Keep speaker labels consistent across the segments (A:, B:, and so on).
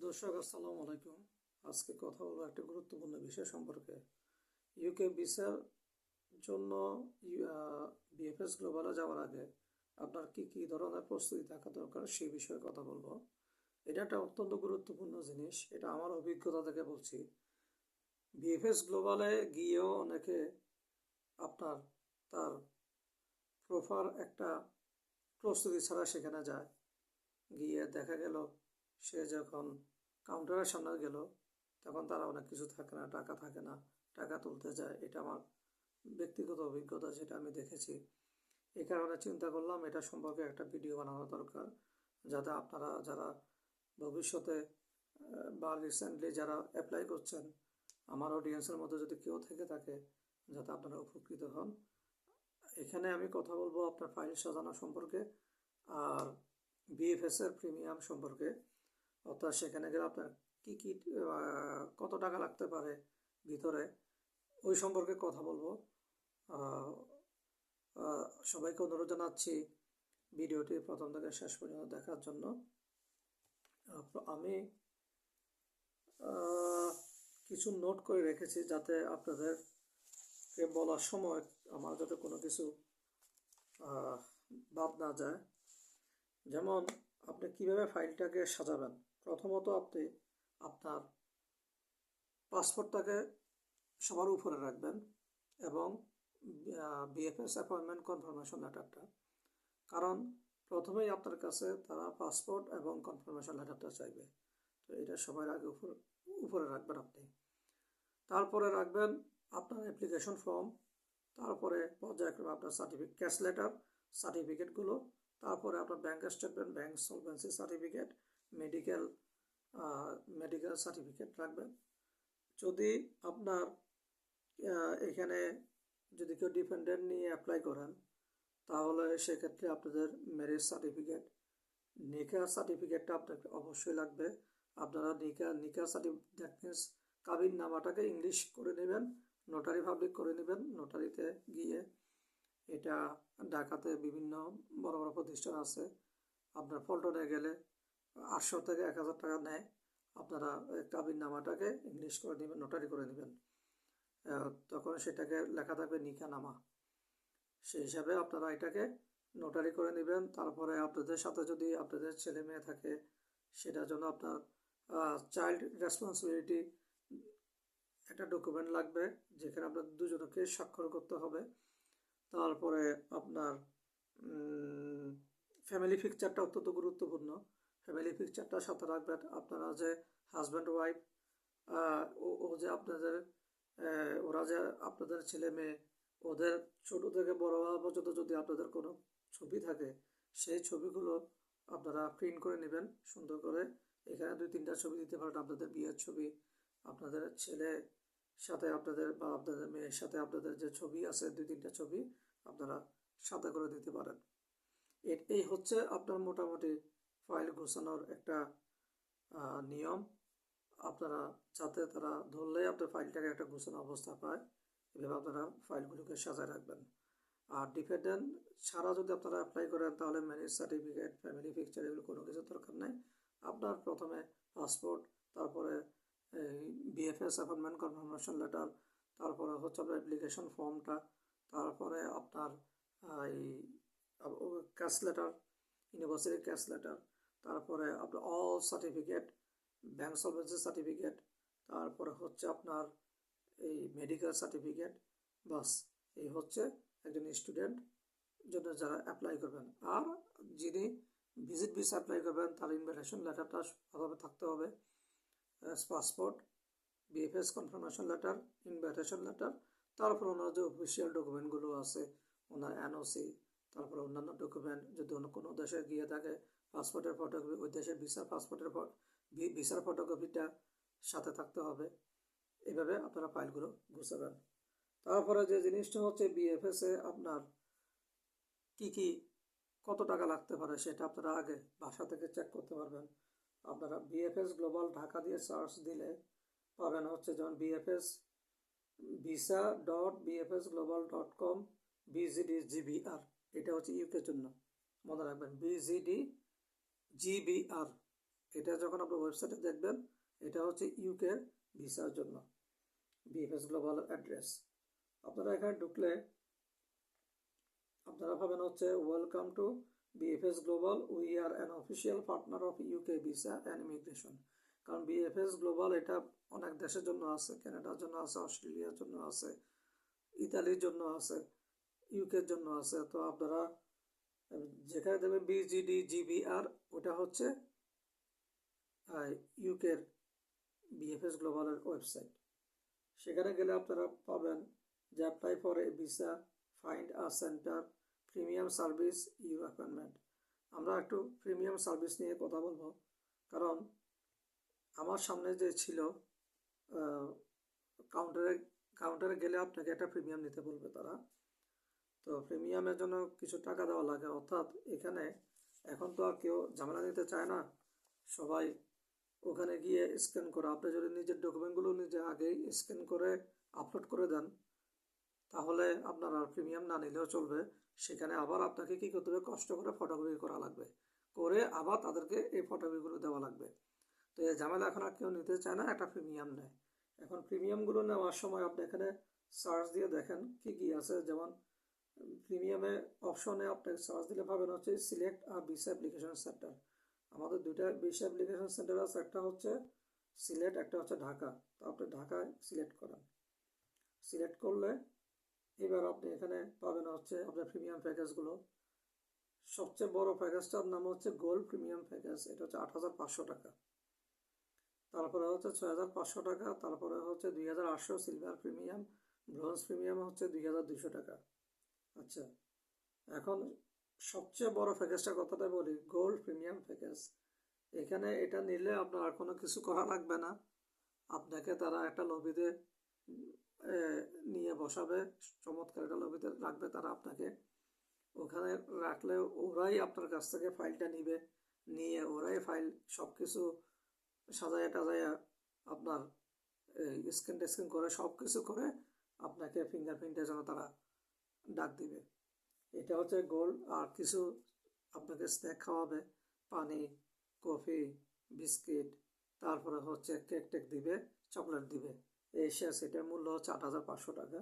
A: দর্শক আসসালামু আলাইকুম। আজকে কথা বলবো একটা গুরুত্বপূর্ণ বিষয় সম্পর্কে। ইউকে ভিসার জন্য বিএফএস গ্লোবালে যাওয়ার আগে আপনার কি কি ধরনের প্রস্তুতি থাকা দরকার সেই বিষয়ে কথা বলবো। এটা একটা অত্যন্ত গুরুত্বপূর্ণ জিনিস, এটা আমার অভিজ্ঞতা থেকে বলছি। বিএফএস গ্লোবালে গিয়েও অনেকে আপনার তার প্রপার একটা প্রস্তুতি ছাড়া সেখানে যায়। গিয়ে দেখা গেল সে যখন কাউন্টারের সামনে গেল তখন তারা অনেক কিছু থাকে না, টাকা থাকে না, টাকা তুলতে যায়। এটা আমার ব্যক্তিগত অভিজ্ঞতা, যেটা আমি দেখেছি। এই কারণে চিন্তা করলাম এটা সম্পর্কে একটা ভিডিও বানানো দরকার, যাতে আপনারা যারা ভবিষ্যতে বা রিসেন্টলি যারা অ্যাপ্লাই করছেন, আমার অডিয়েন্সের মধ্যে যদি কেউ থেকে থাকে, যাতে আপনারা উপকৃত হন। এখানে আমি কথা বলবো আপনার ফাইল সাজানো সম্পর্কে আর বিএফএস এর প্রিমিয়াম সম্পর্কে। অর্থাৎ সেখানে গেলে আপনার কি কি কত টাকা লাগতে পারে ভিতরে, ওই সম্পর্কে কথা বলবো। সবাইকে অনুরোধ জানাচ্ছি ভিডিওটি প্রথম থেকে শেষ পর্যন্ত দেখার জন্য। আমি কিছু নোট করে রেখেছি যাতে আপনাদেরকে বলার সময় আমার যাতে কোনো কিছু বাদ না যায়। যেমন আপনি কিভাবে ফাইলটাকে সাজাবেন। প্রথমত আপনি আপনার পাসপোর্টটাকে সবার উপরে রাখবেন এবং বিএফএস অ্যাপয়েন্টমেন্ট কনফার্মেশন লেটারটা, কারণ প্রথমেই আপনার কাছে তারা পাসপোর্ট এবং কনফার্মেশন লেটারটা চাইবে। তো এটা সবার আগে উপরে রাখবেন আপনি। তারপরে রাখবেন আপনার অ্যাপ্লিকেশন ফর্ম, তারপরে পর্যায়ক্রমে আপনার ক্যাশ লেটার সার্টিফিকেটগুলো, তারপরে আপনার bank statement, bank solvency certificate, medical certificate রাখবেন। যদি আপনার এখানে যদি কেউ ডিপেন্ডেন্ট নিয়ে অ্যাপ্লাই করেন, তাহলে সেক্ষেত্রে আপনাদের ম্যারেজ সার্টিফিকেট, নিকাহ সার্টিফিকেটটা আপনাকে অবশ্যই লাগবে। আপনারা নিকাহ certificate, that means Kabin নামাটাকে English করে নেবেন, নোটারি পাবলিক করে নেবেন। নোটারিতে গিয়ে, এটা ঢাকাতে বিভিন্ন বড় বড় প্রতিষ্ঠান আছে, আপনার পল্টনে গেলে 800 থেকে 1000 টাকা নেয়। আপনারা কাবিন নামাটাকে ইংলিশ করে নেবেন, নোটারি করে নেবেন। তখন সেটাকে লেখা থাকবে নিকা নামা, সেই হিসাবে আপনারা এটাকে নোটারি করে নেবেন। তারপরে আপনাদের সাথে যদি আপনাদের ছেলে মেয়ে থাকে, সেটার জন্য আপনার চাইল্ড রেসপন্সিবিলিটি একটা ডকুমেন্ট লাগবে, যেখানে আপনার দুজনকে স্বাক্ষর করতে হবে। তারপরে আপনার ফ্যামিলি পিকচারটা অত্যন্ত গুরুত্বপূর্ণ। ফ্যামিলি পিকচারটা সাথে রাখবেন। আপনারা যে হাজব্যান্ড ওয়াইফ, ও যে আপনাদের ওরা যে আপনাদের ছেলে মেয়ে, ওদের ছোট থেকে বড় হওয়া পর্যন্ত যদি আপনাদের কোনো ছবি থাকে, সেই ছবিগুলো আপনারা প্রিন্ট করে নেবেন সুন্দর করে। এখানে 2-3টা ছবি দিতে পারেন, আপনাদের বিয়ের ছবি, আপনাদের ছেলের সাথে আপনাদের বা আপনাদের মেয়ের সাথে আপনাদের যে ছবি আছে, 2-3টা ছবি আপনারা সাথে করে দিতে পারেন। এই হচ্ছে আপনার মোটামুটি ফাইল গোছানোর একটা নিয়ম। আপনারা যাতে তারা ধরলেই আপনার ফাইলটাকে একটা গোছানো অবস্থা পায়, এভাবে আপনারা ফাইলগুলোকে সাজায় রাখবেন। আর ডিপেন্ডেন্ট ছাড়া যদি আপনারা অ্যাপ্লাই করেন, তাহলে ম্যারেজ সার্টিফিকেট, ফ্যামিলি পিকচার, এগুলো কোনো কিছু দরকার নেই। আপনার প্রথমে পাসপোর্ট, তারপরে বিএফএস অ্যাপয়েন্টমেন্ট কনফার্মেশন লেটার, তারপরে হচ্ছে আপনার অ্যাপ্লিকেশন ফর্মটা, তারপরে আপনার এই cash letter, university cash letter, তারপরে আপনার all certificate, bank solvency certificate, তারপরে হচ্ছে আপনার এই মেডিকেল সার্টিফিকেট। বাস, এই হচ্ছে একজন স্টুডেন্ট জন্য যারা অ্যাপ্লাই করবেন। আর যিনি ভিজিট ভিসা অ্যাপ্লাই করবেন, তার ইনভিটেশন লেটারটা ভাবে থাকতে হবে, passport, BFS confirmation letter, invitation letter, তারপর ওনার যে অফিসিয়াল ডকুমেন্টগুলো আছে, ওনার এনওসি, তারপর অন্যান্য ডকুমেন্ট, যদি অন্য কোনো দেশে গিয়ে থাকে, পাসপোর্টের ফটোকপি, ওই দেশের ভিসার ফটোকপিটা সাথে থাকতে হবে। এভাবে আপনারা ফাইলগুলো গুছাবেন। তারপরে যে জিনিসটা হচ্ছে বিএফএস এ আপনার কি কত টাকা লাগতে পারে, সেটা আপনারা আগে বাসা থেকে চেক করতে পারবেন। আপনারা বিএফএস গ্লোবাল ঢাকা দিয়ে সার্চ দিলে পাবেন হচ্ছে যেমন বিএফএস visa.bfsglobal.com BZD GBR, এটা হচ্ছে ইউকের জন্য, মনে রাখবেন BZD GBR। এটা যখন আপনার ওয়েবসাইটে দেখবেন, এটা হচ্ছে ইউকে ভিসার জন্য বিএফএস গ্লোবাল অ্যাড্রেস। আপনারা এখানে ঢুকলে আপনারা পাবেন হচ্ছে welcome to BFS global, we are an official partner of UK visa and immigration. কারণ বিএফএস গ্লোবাল এটা অনেক দেশের জন্য আছে, কানাডার জন্য আছে, অস্ট্রেলিয়ার জন্য আছে, ইতালির জন্য আছে, ইউকের জন্য আছে। তো আপনারা যেখানে দেবেন বিজিডি জিবিআর, ওটা হচ্ছে ইউকের বিএফএস গ্লোবালের ওয়েবসাইট। সেখানে গেলে আপনারা পাবেন যে apply for a visa, find a centre, premium service, your appointment. আমরা একটু প্রিমিয়াম সার্ভিস নিয়ে কথা বলবো, কারণ আমার সামনে যে ছিল কাউন্টারে গেলে আপনাকে একটা প্রিমিয়াম নিতে বলবে তারা। তো প্রিমিয়ামের জন্য কিছু টাকা দেওয়া লাগে, অর্থাৎ এখানে এখন তো আর কেউ ঝামেলা নিতে চায় না, সবাই ওখানে গিয়ে স্ক্যান করে। আপনি যদি নিজের ডকুমেন্টগুলো নিজে আগেই স্ক্যান করে আপলোড করে দেন, তাহলে আপনার আর প্রিমিয়াম না নিলেও চলবে। সেখানে আবার আপনাকে কী করতে হবে, কষ্ট করে ফটোকপি করা লাগবে, করে আবার তাদেরকে এই ফটোকপিগুলো দেওয়া লাগবে। তো এই ঝামেলা এখন আর কেউ নিতে চায় না, একটা প্রিমিয়াম নেয়। এখন প্রিমিয়ামগুলো নেওয়ার সময় আপনি এখানে সার্চ দিয়ে দেখেন কি কি আছে। যেমন প্রিমিয়ামে অপশনে আপনি সার্চ দিলে পাবেন হচ্ছে সিলেক্ট আ ভিসা অ্যাপ্লিকেশন সেন্টার। আমাদের দুইটা ভিসা অ্যাপ্লিকেশন সেন্টার আছে, একটা হচ্ছে সিলেট, একটা হচ্ছে ঢাকা। তো আপনি ঢাকায় সিলেক্ট করেন। সিলেক্ট করলে এবার আপনি এখানে পাবেন হচ্ছে আপনার প্রিমিয়াম প্যাকেজগুলো। সবচেয়ে বড় প্যাকেজটার নাম হচ্ছে গোল্ড প্রিমিয়াম প্যাকেজ, এটা হচ্ছে ৮৫০০ টাকা। তারপরে হচ্ছে ৬৫০০ টাকা, তারপরে হচ্ছে ২৮০০ সিলভার প্রিমিয়াম, ব্রোঞ্জ প্রিমিয়াম হচ্ছে ২২০০ টাকা। আচ্ছা, এখন সবচেয়ে বড় প্যাকেজটার কথাটা বলি, গোল্ড প্রিমিয়াম প্যাকেজ। এখানে এটা নিলে আপনার আর কোনো কিছু করা লাগবে না, আপনাকে তারা একটা লবিতে নিয়ে বসাবে, চমৎকার একটা লবিতে রাখবে তারা আপনাকে। ওখানে রাখলে ওরাই আপনার কাছ থেকে ফাইলটা নিবে, নিয়ে ওরাই ফাইল সব কিছু সাজাইয়া টাজাইয়া আপনার স্ক্যান টেস্কিং করে সব কিছু করে আপনাকে ফিঙ্গারপ্রিন্টের জন্য তারা ডাক দিবে। এটা হচ্ছে গোল্ড। আর কিছু আপনাকে স্ন্যাক খাওয়াবে, পানি, কফি, বিস্কিট, তারপরে হচ্ছে কেক টেক দিবে, চকলেট দিবে। এই শেষ, এটার মূল্য হচ্ছে ৮৫০০ টাকা।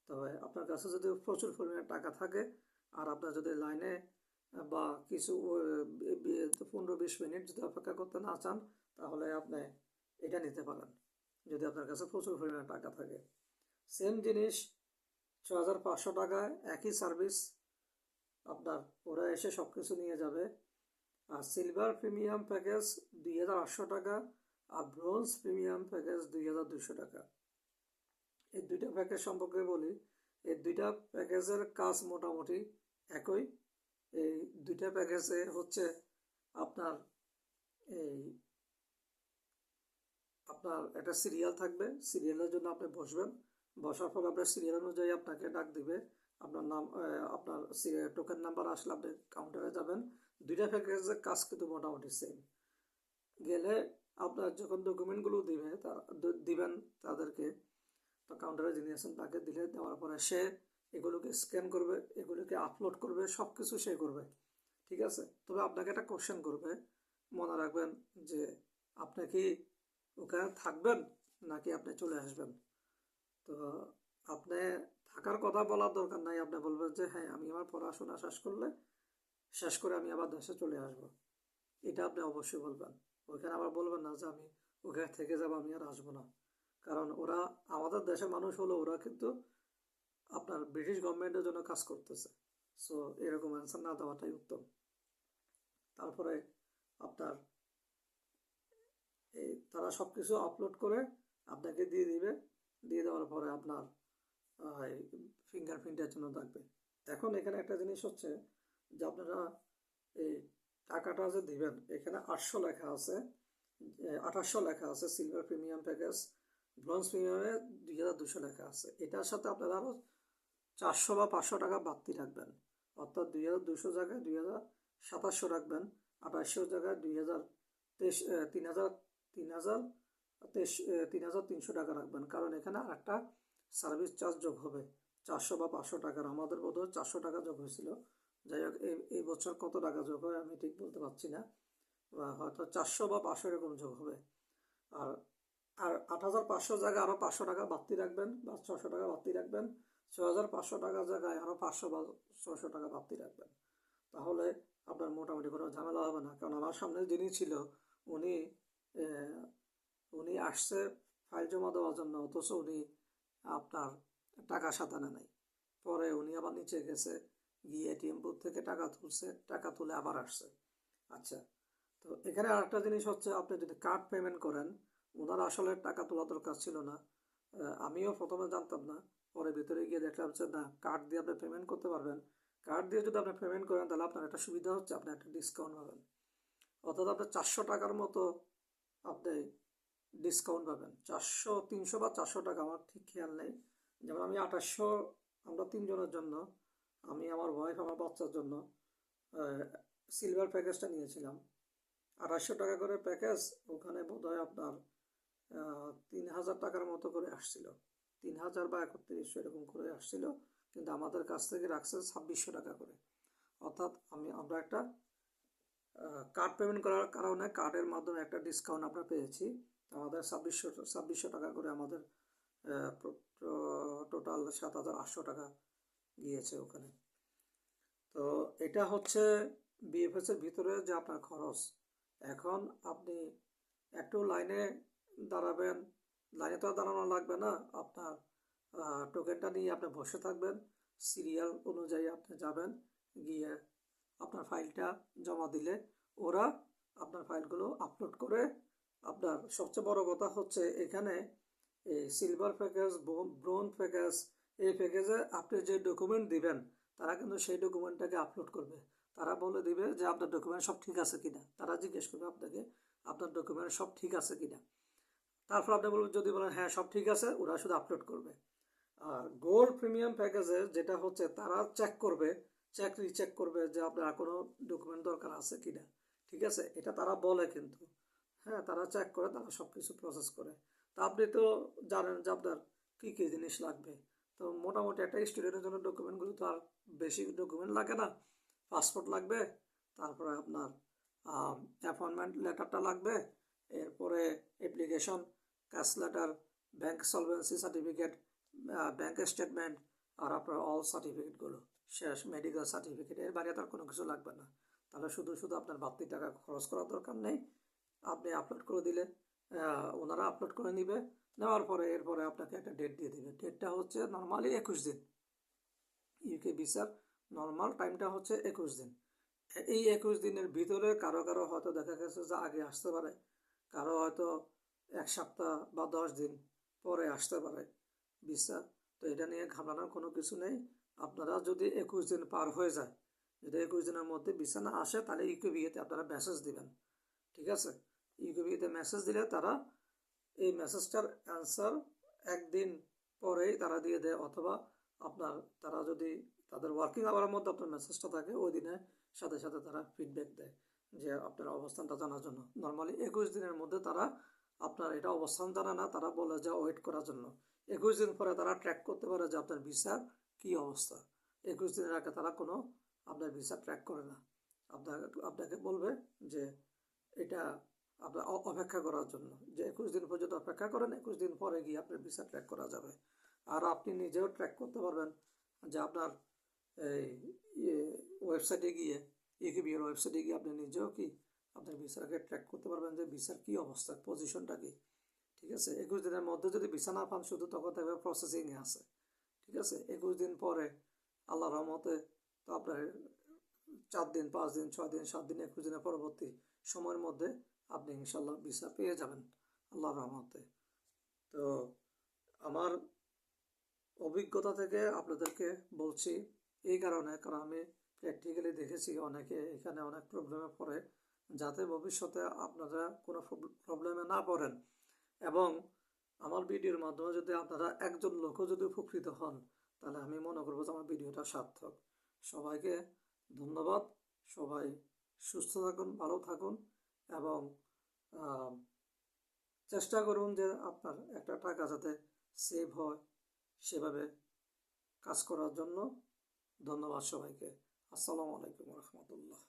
A: তবে আপনার কাছে যদি প্রচুর পরিমাণে টাকা থাকে আর আপনার যদি লাইনে বা কিছু ১৫-২০ মিনিট যদি অপেক্ষা করতে না চান, তাহলে আপনি এটা নিতে পারেন যদি আপনার কাছে প্রচুর পরিমাণে টাকা থাকে। সেম জিনিস ৬৫০০ টাকায় একই সার্ভিস, আপনার ওরা এসে সব কিছু নিয়ে যাবে। আর সিলভার প্রিমিয়াম প্যাকেজ ২৮০০ টাকা, আর ব্রোঞ্জ প্রিমিয়াম প্যাকেজ ২২০০ টাকা। এই দুইটা প্যাকেজ সম্পর্কে বলি। এই দুইটা প্যাকেজের কাজ মোটামুটি একই। এই দুইটা প্যাকেজে হচ্ছে আপনার একটা সিরিয়াল থাকবে, সিরিয়ালের জন্য আপনি বসবেন, বসার পর আপনার সিরিয়াল অনুযায়ী আপনাকে ডাক দিবে, আপনার নাম, আপনার টোকেন নাম্বার আসলে আপনি কাউন্টারে যাবেন। দুইটা প্যাকেজের কাজ কিন্তু মোটামুটি সেম। গেলে আপনার যখন ডকুমেন্টগুলো দিবেন তাদেরকে, তো কাউন্টারে যিনি আছেন তাকে দিলে, দেওয়ার পরে সে এগুলোকে স্ক্যান করবে, এগুলোকে আপলোড করবে, সব কিছু সে করবে, ঠিক আছে। তবে আপনাকে একটা কোশ্চেন করবে, মনে রাখবেন যে আপনি কি ওখানে থাকবেন নাকি আপনি চলে আসবেন। তো আপনি থাকার কথা বলার দরকার নাই, আপনি বলবেন যে হ্যাঁ, আমি আমার পড়াশোনা শেষ করে আমি আবার দেশে চলে আসব। এটা আপনি অবশ্যই বলবেন। ওইখানে আবার বলবেন না যে আমি ওখানে থেকে যাবো, আমি আর আসবো না। কারণ ওরা আমাদের দেশের মানুষ হলো, ওরা কিন্তু আপনার ব্রিটিশ গভর্নমেন্টের জন্য কাজ করতেছে। সো এরকম অ্যান্সার না দেওয়াটাই উত্তম। তারপরে আপনার তারা সব কিছু আপলোড করে আপনাকে দিয়ে দিবে, দিয়ে দেওয়ার পরে আপনার ফিঙ্গারপ্রিন্টের জন্য থাকবে। এখন এখানে একটা জিনিস হচ্ছে যে আপনারা এই টাকাটা যে দিবেন, এখানে ৮০০ লেখা আছে, ২৮০০ লেখা আছে সিলভার প্রিমিয়াম প্যাকেজ, ব্রোঞ্জ প্রিমিয়ামে ২২০০ লেখা আছে। এটার সাথে আপনারা আরও ৪০০ বা ৫০০ টাকা বাড়তি রাখবেন, অর্থাৎ ২২০০ জায়গায় ২৭০০ রাখবেন, ২৮০০ জায়গায় ৩৩০০ টাকা রাখবেন। কারণ এখানে আরেকটা সার্ভিস চার্জ যোগ হবে ৪০০ বা ৫০০ টাকার। আমাদের বোধহয় ৪০০ টাকা যোগ হয়েছিল। যাই হোক, এই বছর কত টাকা যোগ হয় আমি ঠিক বলতে পারছি না, হয়তো 400 বা 500 এরকম যোগ হবে। আর আর 8,500 জায়গায় আরও 500 টাকা বাড়তি রাখবেন বা 600 টাকা বাড়তি রাখবেন। 6,500 টাকার জায়গায় আরও 500 বা 600 টাকা বাড়তি রাখবেন। তাহলে আপনার মোটামুটি কোনো ঝামেলা হবে না। কারণ আমার সামনে যিনি ছিল উনি আহ, উনি আসছে ফাইল জমা দেওয়ার জন্য, অথচ উনি আপনার টাকা সাথে আনে নাই। পরে উনি আবার নিচে গেছে, গিয়ে এটিএম বুথ থেকে টাকা তুলছে, টাকা তুলে আবার আসছে। আচ্ছা, তো এখানে আরেকটা জিনিস হচ্ছে, আপনি যদি কার্ড পেমেন্ট করেন, ওনার আসলে টাকা তোলা দরকার ছিল না। আমিও প্রথমে জানতাম না, পরে ভিতরে গিয়ে দেখলাম যে না, কার্ড দিয়ে আপনি পেমেন্ট করতে পারবেন। কার্ড দিয়ে যদি আপনি পেমেন্ট করেন তাহলে আপনার একটা সুবিধা হচ্ছে, আপনি একটা ডিসকাউন্ট পাবেন। অর্থাৎ আপনি 400 টাকার মতো আপনি ডিসকাউন্ট পাবেন। 400, 300 বা 400 টাকা, আমার ঠিক খেয়াল নেই। যেমন আমি 2800, আমরা 3 জনের জন্য, আমি, আমার ওয়াইফ, আমার বাচ্চার জন্য সিলভার প্যাকেজটা নিয়েছিলাম। 2800 টাকা করে প্যাকেজ, ওখানে বোধহয় আপনার 3,000 টাকার মতো করে আসছিল। 3,000 বা 3100 এরকম করে আসছিল, কিন্তু আমাদের কাছ থেকে রাখছে 2600 টাকা করে। অর্থাৎ আমরা একটা কার্ড পেমেন্ট করার কারণে কার্ডের মাধ্যমে একটা ডিসকাউন্ট আমরা পেয়েছি। আমাদের 2600 টাকা করে আমাদের টোটাল 7,800 টাকা গিয়েছে ওখানে। তো এটা হচ্ছে বিএফএস এর ভিতরে যে আপনার খরচ। এখন আপনি একটু লাইনে দাঁড়াবেন, লাইনে তো আর দাঁড়ানো লাগবে না, আপনার টোকেনটা নিয়ে আপনি বসে থাকবেন, সিরিয়াল অনুযায়ী আপনি যাবেন, গিয়ে আপনার ফাইলটা জমা দিলে ওরা আপনার ফাইলগুলো আপলোড করে, আপনার সবচেয়ে বড় কথা হচ্ছে এখানে এই সিলভার প্যাকেজ, ব্রোঞ্জ প্যাকেজ, এই প্যাকেজে আপনি যে ডকুমেন্ট দিবেন, তারা কিন্তু সেই ডকুমেন্টটাকে আপলোড করবে। তারা বলে দিবে যে আপনার ডকুমেন্ট সব ঠিক আছে কিনা, তারা জিজ্ঞেস করবে আপনাকে আপনার ডকুমেন্ট সব ঠিক আছে কিনা। তারপর আপনি বলবেন, যদি বলেন হ্যাঁ সব ঠিক আছে, ওরা শুধু আপলোড করবে। আর গোল্ড প্রিমিয়াম প্যাকেজে যেটা হচ্ছে, তারা চেক করবে, রিচেক করবে যে আপনার কোনো ডকুমেন্ট দরকার আছে কিনা। ঠিক আছে, এটা তারা বলে কিন্তু, হ্যাঁ তারা চেক করে, তারা সব কিছু প্রসেস করে। তা আপনি তো জানেন যে আপনার কী কী জিনিস লাগবে। তো মোটামুটি একটা স্টুডেন্টের জন্য ডকুমেন্টগুলো তো আর বেশি ডকুমেন্ট লাগে না। পাসপোর্ট লাগবে, তারপরে আপনার অ্যাপয়েন্টমেন্ট লেটারটা লাগবে, এরপরে application, caste letter, bank solvency certificate, bank statement, আর আপনার অল সার্টিফিকেটগুলো শেষ, মেডিকেল সার্টিফিকেট। এর বাইরে তার কোনো কিছু লাগবে না। তাহলে শুধু শুধু আপনার বাড়তি টাকা খরচ করার দরকার নেই। আপনি আপলোড করে দিলে ওনারা আপলোড করে নিবে, নেওয়ার পরে এরপরে আপনাকে একটা ডেট দিয়ে দেবে। ডেটটা হচ্ছে নর্মালি 21 দিন। ইউকে ভিসার নর্মাল টাইমটা হচ্ছে 21 দিন। এই 21 দিনের ভিতরে কারো কারো হয়তো দেখা গেছে যে আগে আসতে পারে, কারো হয়তো 1 সপ্তাহ বা 10 দিন পরে আসতে পারে ভিসা। তো এটা নিয়ে ঘাবড়ানোর কোনো কিছু নেই। আপনারা যদি 21 দিন পার হয়ে যায়, যদি 21 দিনের মধ্যে ভিসা না আসে, তাহলে ইউকেবিতে আপনারা মেসেজ দিবেন। ঠিক আছে, ইউকেবিতে মেসেজ দিলে তারা এই মেসেজটার অ্যান্সার একদিন পরেই তারা দিয়ে দেয়, অথবা আপনার তারা যদি তাদের ওয়ার্কিং আওয়ারের মধ্যে আপনার মেসেজটা থাকে, ওই দিনে সাথে সাথে তারা ফিডব্যাক দেয় যে আপনার অবস্থানটা জানার জন্য। নর্মালি 21 দিনের মধ্যে তারা আপনার এটা অবস্থান জানা না, তারা বলে যে ওয়েট করার জন্য। 21 দিন পরে তারা ট্র্যাক করতে পারে যে আপনার ভিসার কী অবস্থা। 21 দিনের আগে তারা কোনো আপনার ভিসা ট্র্যাক করে না। আপনাকে বলবে যে এটা আপনার অপেক্ষা করার জন্য, যে 21 দিন পর্যন্ত অপেক্ষা করেন, 21 দিন পরে গিয়ে আপনার ভিসা ট্র্যাক করা যাবে। আর আপনি নিজেও ট্র্যাক করতে পারবেন যে আপনার এই ওয়েবসাইটে গিয়ে, ইউকেবির ওয়েবসাইটে গিয়ে আপনি নিজেও কি আপনার ভিসাকে ট্র্যাক করতে পারবেন যে ভিসার কী অবস্থা, পজিশনটা কি। ঠিক আছে, 21 দিনের মধ্যে যদি ভিসা না পান, শুধু তখন থাকবে প্রসেসিংয়ে আছে। ঠিক আছে, 21 দিন পরে আল্লাহ রহমতে তো আপনার 4 দিন, 5 দিন, 6 দিন, 7 দিন, 21 দিনের পরবর্তী সময়ের মধ্যে আপনি ইনশাল্লাহ ভিসা পেয়ে যাবেন আল্লাহর রহমতে। তো আমার অভিজ্ঞতা থেকে আপনাদেরকে বলছি, এই কারণে, কারণ আমি প্র্যাকটিক্যালি দেখেছি অনেকে এখানে অনেক প্রবলেমে পড়ে, যাতে ভবিষ্যতে আপনারা কোনো প্রবলেমে না পড়েন। এবং আমার ভিডিওর মাধ্যমে যদি আপনারা একজন লোকও যদি উপকৃত হন, তাহলে আমি মনে করবো যে আমার ভিডিওটা সার্থক। সবাইকে ধন্যবাদ। সবাই সুস্থ থাকুন, ভালো থাকুন, এবং চেষ্টা করুন যে আপনার একটা টাকা যাতে সেভ হয়, সেভাবে কাজ করার জন্য। ধন্যবাদ সবাইকে। আসসালামু আলাইকুম রহমতুল্লাহ।